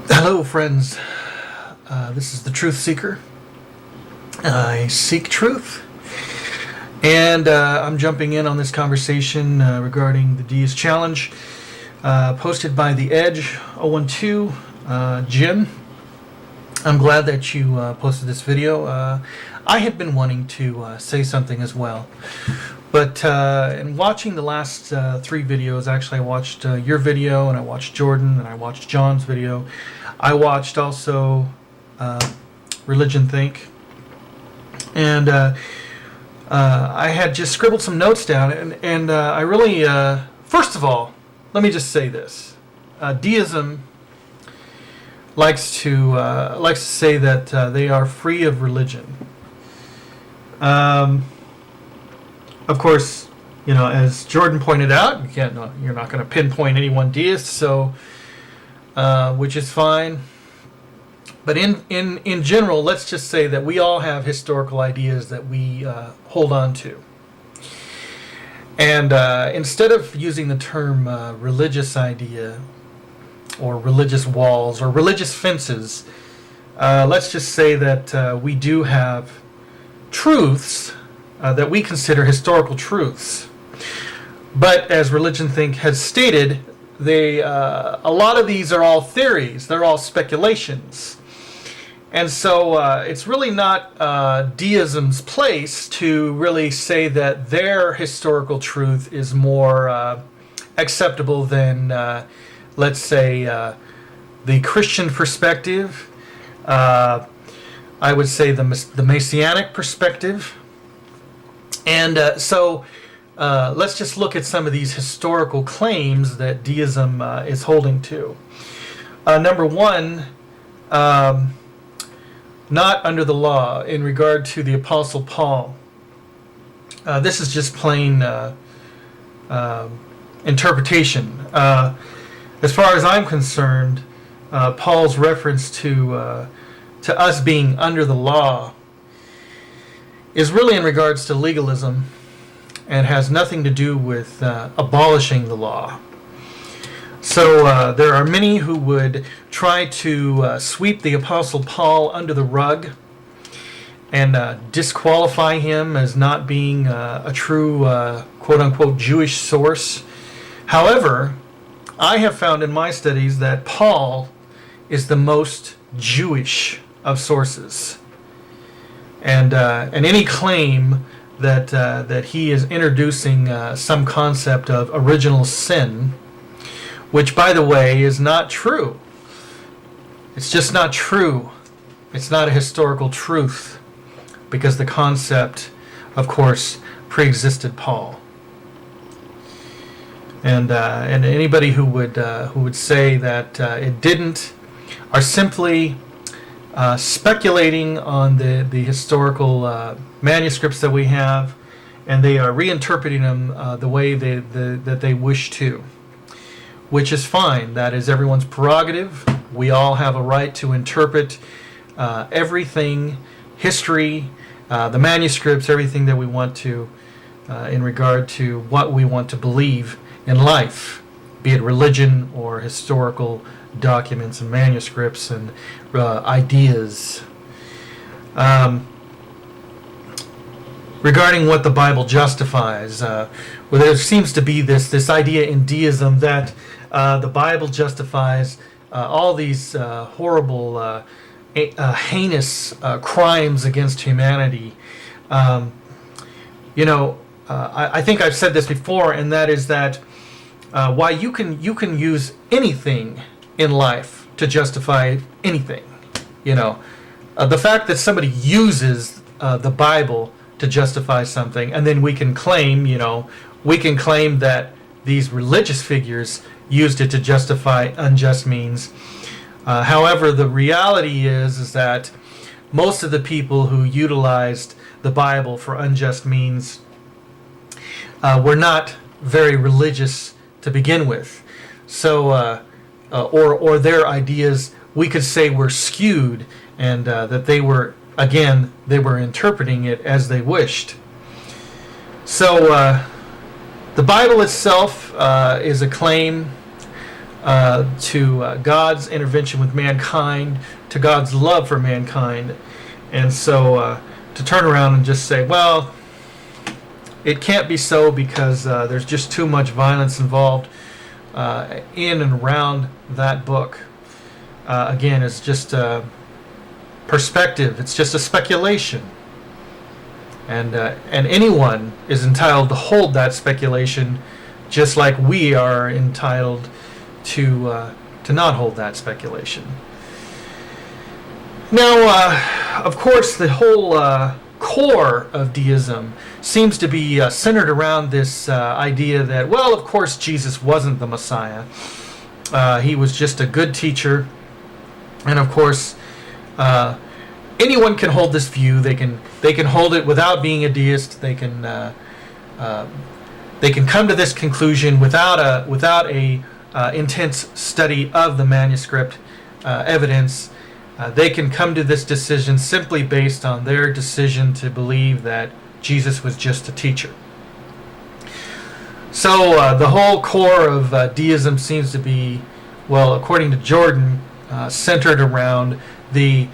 Hello, friends. This is the Truth Seeker. I seek truth. And I'm jumping in on this conversation regarding the Deist challenge posted by The Edge 012, Jim. I'm glad that you posted this video. I had been wanting to say something as well. But in watching the last 3 videos, actually I watched your video, and I watched Jordan, and I watched John's video. I watched also ReligionThink. And I had just scribbled some notes down, and I really, first of all, let me just say this. Deism likes to say that they are free of religion. Of course, you know, as Jordan pointed out, you're not going to pinpoint any one deist, so which is fine. But in general, let's just say that we all have historical ideas that we hold on to. And instead of using the term religious idea or religious walls or religious fences, let's just say that we do have truths that we consider historical truths. But as ReligionThink has stated, a lot of these are all theories. They're all speculations. And so it's really not deism's place to really say that their historical truth is more acceptable than, let's say, the Christian perspective. I would say the Messianic perspective. And so let's just look at some of these historical claims that deism is holding to. Number one, not under the law, in regard to the Apostle Paul. This is just plain interpretation. As far as I'm concerned, Paul's reference to us being under the law is really in regards to legalism and has nothing to do with abolishing the law. So there are many who would try to sweep the Apostle Paul under the rug and disqualify him as not being a true quote-unquote Jewish source. However, I have found in my studies that Paul is the most Jewish of sources. And any claim that he is introducing some concept of original sin, which, by the way, is not true. It's just not true. It's not a historical truth, because the concept, of course, pre-existed Paul. And anybody who would say that it didn't are simply speculating on the historical manuscripts that we have, and they are reinterpreting them the way that they wish to, which is fine. That is everyone's prerogative. We all have a right to interpret everything, history, the manuscripts, everything that we want to in regard to what we want to believe in life, be it religion or historical documents and manuscripts and ideas. Regarding what the Bible justifies, well, there seems to be this idea in deism that the Bible justifies all these horrible, heinous crimes against humanity. I think I've said this before, and that is that why you can use anything in life to justify anything. The fact that somebody uses the Bible to justify something, and then we can claim that these religious figures used it to justify unjust means. However, the reality is that most of the people who utilized the Bible for unjust means were not very religious to begin with. So, or their ideas, we could say, were skewed, and that they were interpreting it as they wished. So, The Bible itself is a claim to God's intervention with mankind, to God's love for mankind. And so to turn around and just say, well, it can't be so because there's just too much violence involved in and around that book. Again, it's just a perspective. It's just a speculation. And anyone is entitled to hold that speculation, just like we are entitled to not hold that speculation. Now, of course, the whole core of deism seems to be centered around this idea that, well, of course, Jesus wasn't the Messiah. He was just a good teacher. And of course, anyone can hold this view. They can hold it without being a deist. They can come to this conclusion without a intense study of the manuscript evidence. They can come to this decision simply based on their decision to believe that Jesus was just a teacher. So the whole core of deism seems to be, well, according to Jordan, centered around the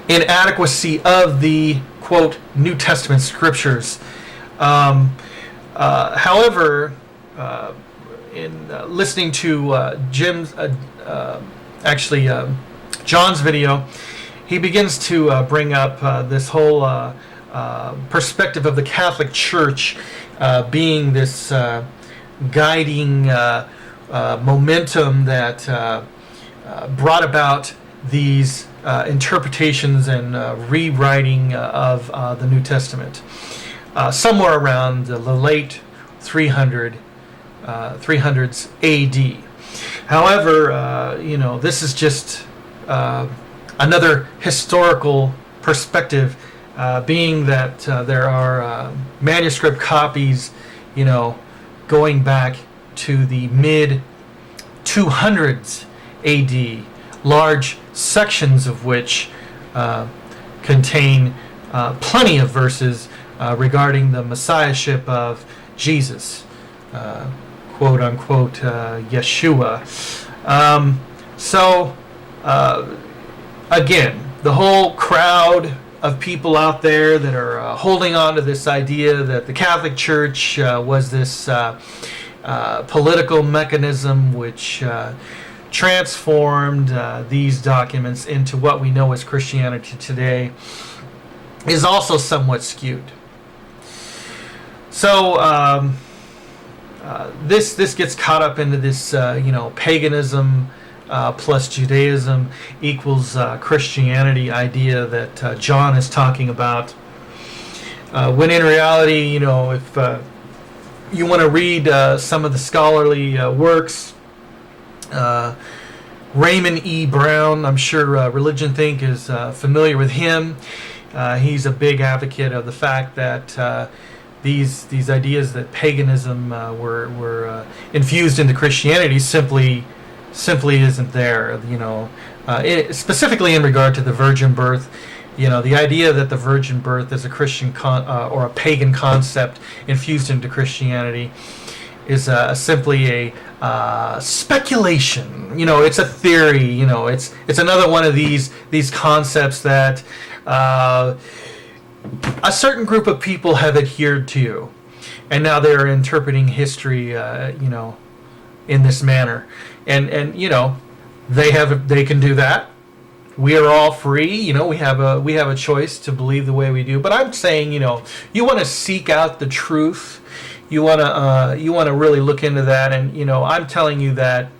inadequacy of the, quote, New Testament scriptures. However, in listening to John's video, he begins to bring up this whole perspective of the Catholic Church being this guiding momentum that brought about these interpretations and rewriting of the New Testament somewhere around the late 300s AD. However, this is just another historical perspective, being that there are manuscript copies, going back to the mid 200s AD, large sections of which contain plenty of verses regarding the messiahship of Jesus, quote unquote Yeshua. Again, the whole crowd of people out there that are holding on to this idea that the Catholic Church was this political mechanism which transformed these documents into what we know as Christianity today is also somewhat skewed. So this gets caught up into this paganism plus Judaism equals Christianity idea that John is talking about. When in reality, if you want to read some of the scholarly works, Raymond E. Brown, I'm sure ReligionThink is familiar with him. He's a big advocate of the fact that these ideas that paganism were infused into Christianity simply isn't there. Specifically in regard to the virgin birth. The idea that the virgin birth is a Christian or a pagan concept infused into Christianity is simply a speculation. It's a theory. It's another one of these concepts that a certain group of people have adhered to, and now they're interpreting history, in this manner. And they can do that. We are all free. We have a choice to believe the way we do. But I'm saying, you want to seek out the truth. You want to really look into that. And I'm telling you that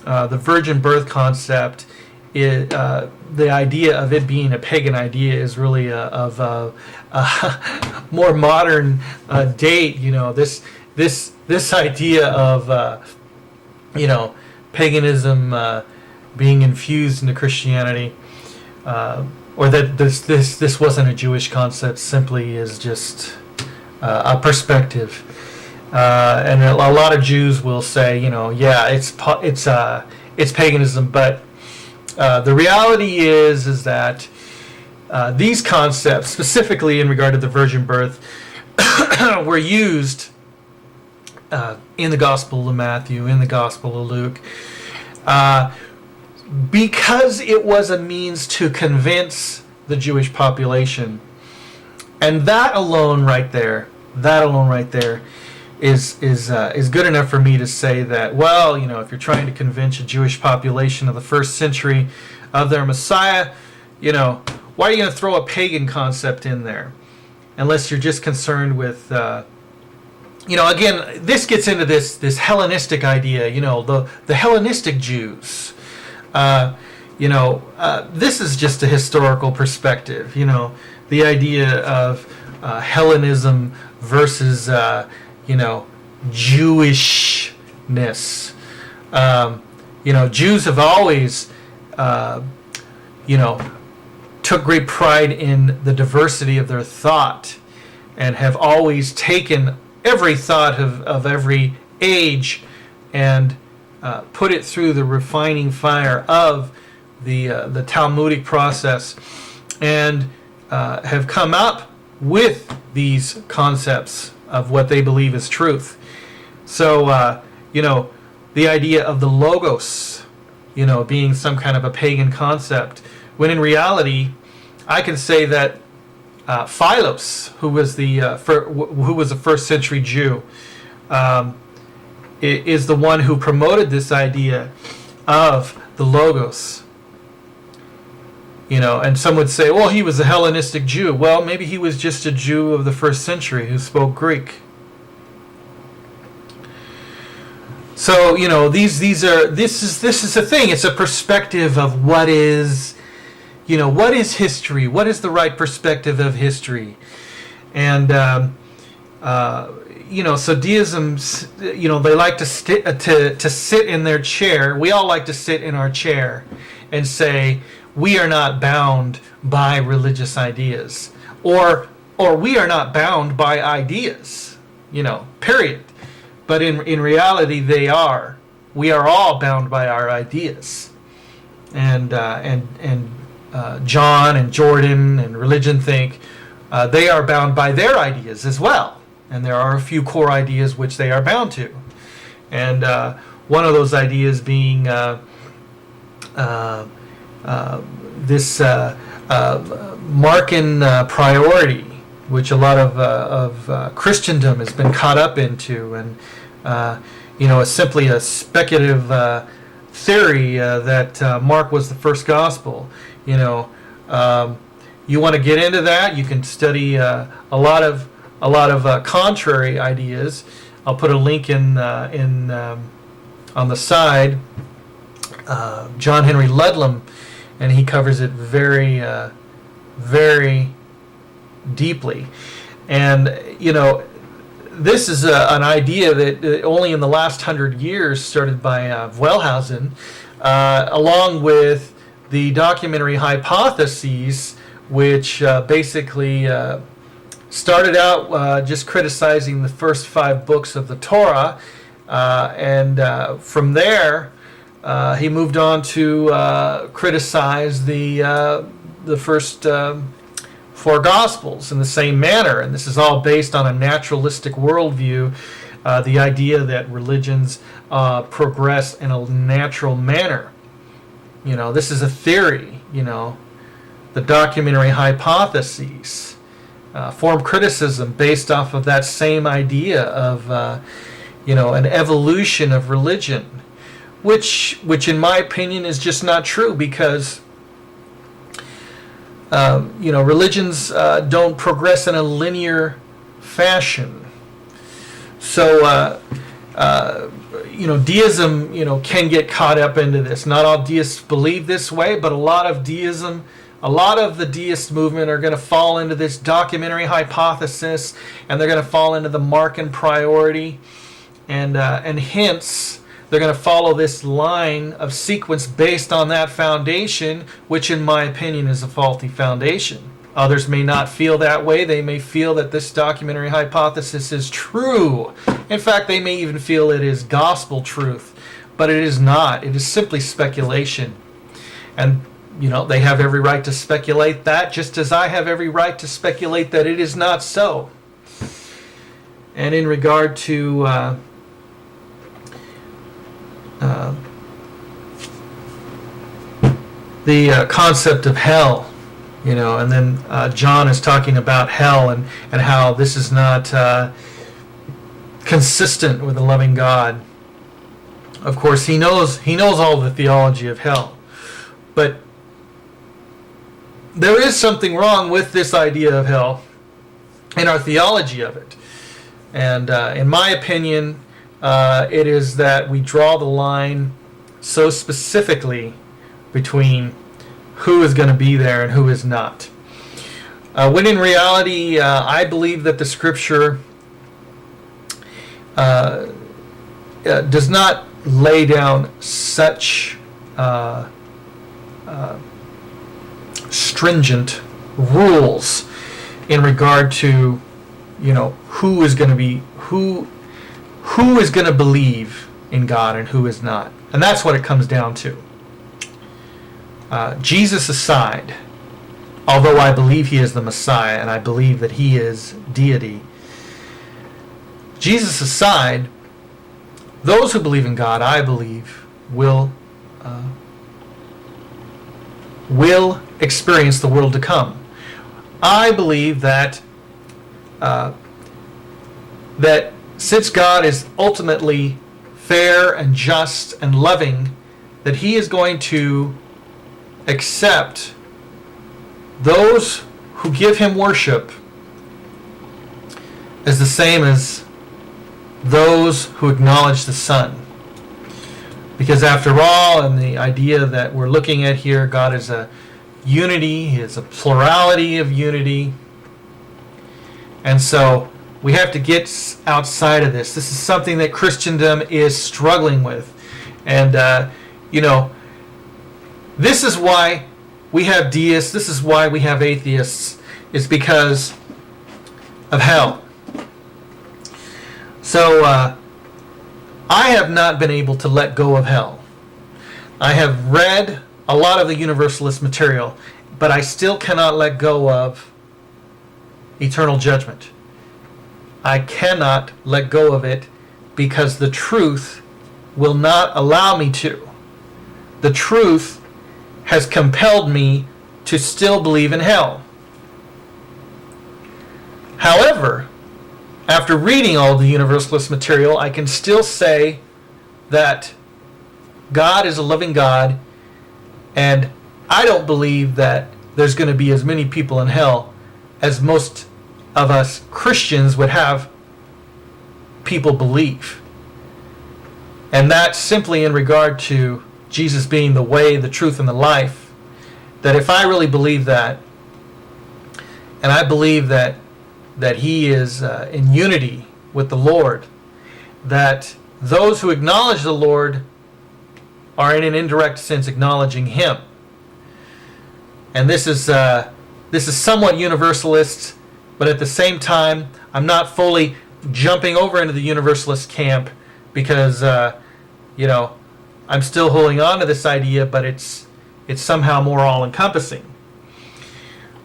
the virgin birth concept is the idea of it being a pagan idea is really of a more modern date. This idea of paganism being infused into Christianity, or that this wasn't a Jewish concept, simply is just a perspective. And a lot of Jews will say, it's paganism, but the reality is that these concepts, specifically in regard to the virgin birth, were used in the Gospel of Matthew, in the Gospel of Luke, because it was a means to convince the Jewish population. And that alone right there is good enough for me to say that, well, if you're trying to convince a Jewish population of the first century of their Messiah, why are you going to throw a pagan concept in there? Unless you're just concerned with, again, this gets into this Hellenistic idea, the Hellenistic Jews. This is just a historical perspective, the idea of Hellenism versus, Jewishness. Jews have always, took great pride in the diversity of their thought, and have always taken every thought of every age and put it through the refining fire of the Talmudic process, and have come up with these concepts of what they believe is truth. So, the idea of the logos, being some kind of a pagan concept, when in reality, I can say that Philos, who was the first century Jew, is the one who promoted this idea of the logos. And some would say, well, he was a Hellenistic Jew. Well, maybe he was just a Jew of the first century who spoke Greek. So, this is a thing. It's a perspective of what is history? What is the right perspective of history? And so deism, they like to sit in their chair. We all like to sit in our chair and say, we are not bound by religious ideas, or we are not bound by ideas, period. But in reality, they are. We are all bound by our ideas, and John and Jordan and ReligionThink, they are bound by their ideas as well, and there are a few core ideas which they are bound to, and one of those ideas being this Markan priority, which a lot of Christendom has been caught up into, and is simply a speculative theory that Mark was the first gospel. You want to get into that, you can study a lot of contrary ideas. I'll put a link in on the side. John Henry Ludlam, and he covers it very, very deeply. And this is an idea that only in the last 100 years started by Wellhausen, along with the documentary hypotheses, which basically started out just criticizing the first 5 books of the Torah, and from there he moved on to criticize the first 4 Gospels in the same manner. And this is all based on a naturalistic worldview, the idea that religions progress in a natural manner. This is a theory. The documentary hypotheses form criticism based off of that same idea of an evolution of religion, which in my opinion is just not true, because religions don't progress in a linear fashion. So deism can get caught up into this. Not all deists believe this way, but a lot of the deist movement are going to fall into this documentary hypothesis, and they're going to fall into the Markan priority, and hence they're going to follow this line of sequence based on that foundation, which in my opinion is a faulty foundation. Others may not feel that way. They may feel that this documentary hypothesis is true. In fact, they may even feel it is gospel truth, but it is not. It is simply speculation. And they have every right to speculate that, just as I have every right to speculate that it is not so. and in regard to the concept of hell, and then John is talking about hell and how this is not consistent with a loving God. Of course, he knows all the theology of hell, but there is something wrong with this idea of hell and our theology of it. And in my opinion, it is that we draw the line so specifically between who is going to be there and who is not. When in reality, I believe that the Scripture does not lay down such stringent rules in regard to who is going to believe in God and who is not. And that's what it comes down to. Jesus aside, although I believe he is the Messiah and I believe that he is deity, Jesus aside, those who believe in God, I believe, will experience the world to come. I believe that that since God is ultimately fair and just and loving, that he is going to accept those who give him worship as the same as those who acknowledge the Son. Because after all, and the idea that we're looking at here, God is a unity, he is a plurality of unity. And so we have to get outside of this. This is something that Christendom is struggling with. And, this is why we have deists, this is why we have atheists, is because of hell. So, I have not been able to let go of hell. I have read a lot of the Universalist material, but I still cannot let go of eternal judgment. I cannot let go of it because the truth will not allow me to. The truth has compelled me to still believe in hell. However, after reading all the Universalist material, I can still say that God is a loving God, and I don't believe that there's going to be as many people in hell as most of us Christians would have people believe. And that's simply in regard to Jesus being the way, the truth, and the life. That if I really believe that, and I believe that he is in unity with the Lord, that those who acknowledge the Lord are in an indirect sense acknowledging him. And this is somewhat universalist, but at the same time, I'm not fully jumping over into the universalist camp because, I'm still holding on to this idea, but it's somehow more all-encompassing.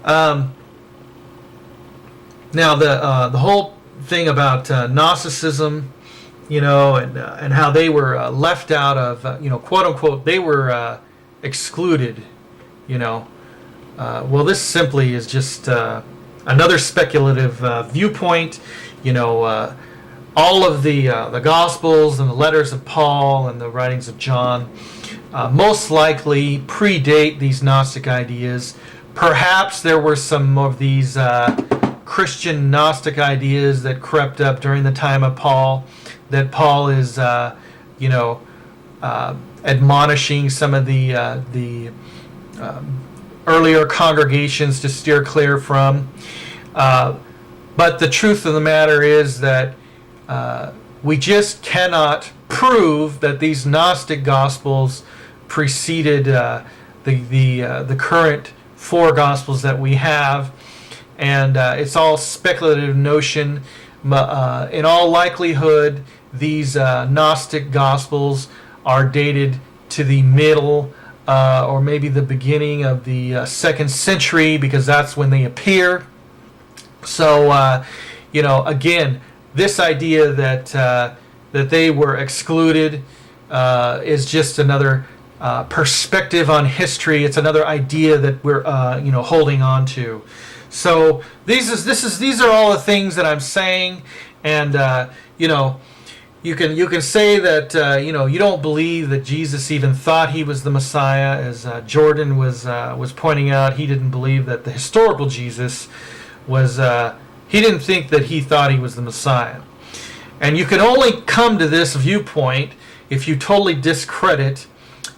Now, the whole thing about Gnosticism, and how they were left out of, quote unquote, they were excluded. Well, this simply is just another speculative viewpoint. All of the Gospels and the letters of Paul and the writings of John most likely predate these Gnostic ideas. Perhaps there were some of these Christian Gnostic ideas that crept up during the time of Paul, that Paul is, admonishing some of the earlier congregations to steer clear from. But the truth of the matter is that we just cannot prove that these Gnostic Gospels preceded the current four Gospels that we have, and it's all speculative notion. In all likelihood, these Gnostic Gospels are dated to the middle or maybe the beginning of the 2nd century, because that's when they appear. So, again, this idea that they were excluded is just another perspective on history. It's another idea that we're holding on to. So these are all the things that I'm saying, and you can say that you don't believe that Jesus even thought he was the Messiah, as Jordan was pointing out. He didn't believe that the historical Jesus was. He didn't think that he thought he was the Messiah, and you can only come to this viewpoint if you totally discredit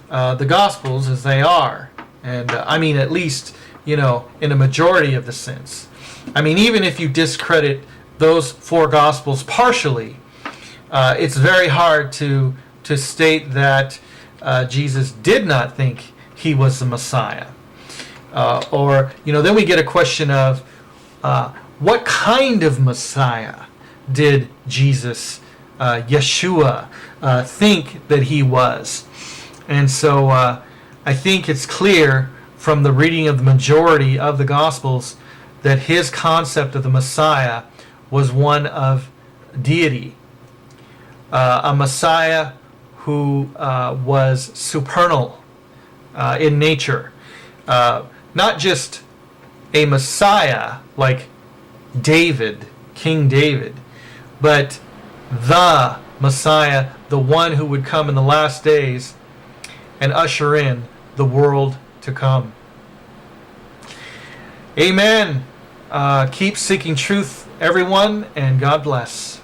the Gospels as they are, and I mean at least in a majority of the sense. I mean, even if you discredit those 4 Gospels partially, it's very hard to state that Jesus did not think he was the Messiah. Or then we get a question of what kind of Messiah did Jesus, Yeshua, think that he was? And so I think it's clear from the reading of the majority of the Gospels that his concept of the Messiah was one of deity. A Messiah who was supernal in nature. Not just a Messiah like David, King David, but the Messiah, the one who would come in the last days and usher in the world to come. Amen. Keep seeking truth, everyone, and God bless.